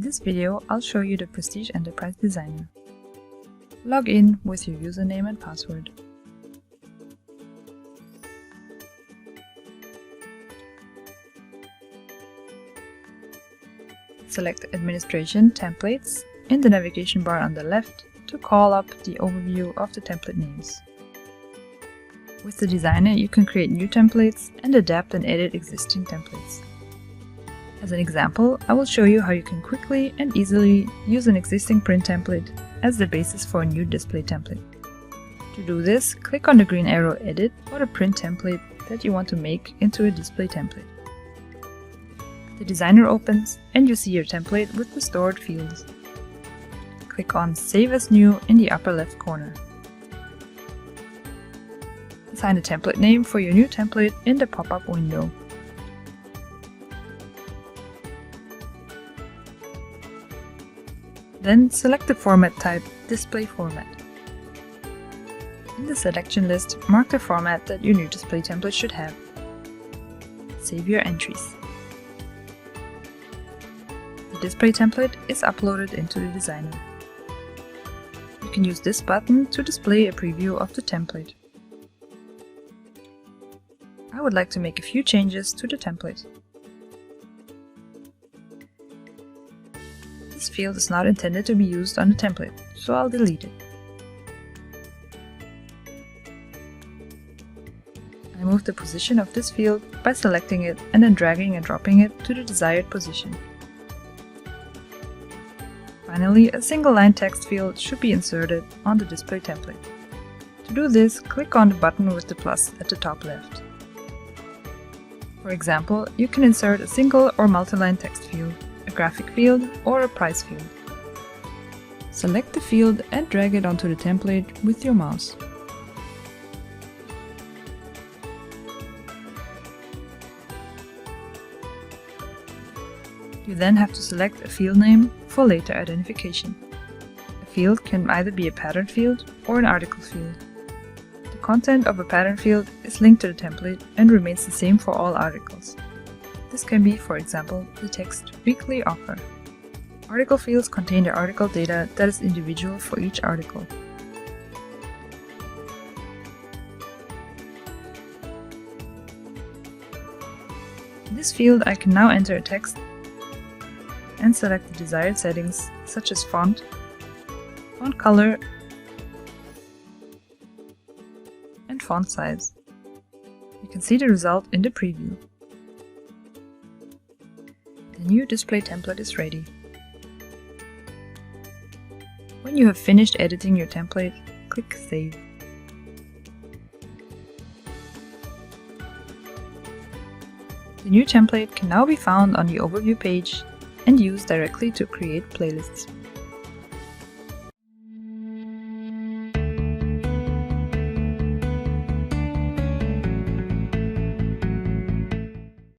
this video, I'll show you the Prestige Enterprise Designer. Log in with your username and password. Select Administration Templates in the navigation bar on the left to call up the overview of the template names. With the Designer, you can create new templates and adapt and edit existing templates. As an example, I will show you how you can quickly and easily use an existing print template as the basis for a new display template. To do this, click on the green arrow Edit or the print template that you want to make into a display template. The Designer opens and you see your template with the stored fields. Click on Save as New in the upper left corner. Assign a template name for your new template in the pop-up window. Then select the format type, Display Format. In the selection list, mark the format that your new display template should have. Save your entries. The display template is uploaded into the Designer. You can use this button to display a preview of the template. I would like to make a few changes to the template. This field is not intended to be used on the template, so I'll delete it. I move the position of this field by selecting it and then dragging and dropping it to the desired position. Finally, a single line text field should be inserted on the display template. To do this, click on the button with the plus at the top left. For example, you can insert a single or multi-line text field, a graphic field, or a price field. Select the field and drag it onto the template with your mouse. You then have to select a field name for later identification. A field can either be a pattern field or an article field. The content of a pattern field is linked to the template and remains the same for all articles. This can be, for example, the text Weekly Offer. Article fields contain the article data that is individual for each article. In this field, I can now enter a text and select the desired settings such as font, font color, and font size. You can see the result in the preview. The new display template is ready. When you have finished editing your template, click Save. The new template can now be found on the overview page and used directly to create playlists.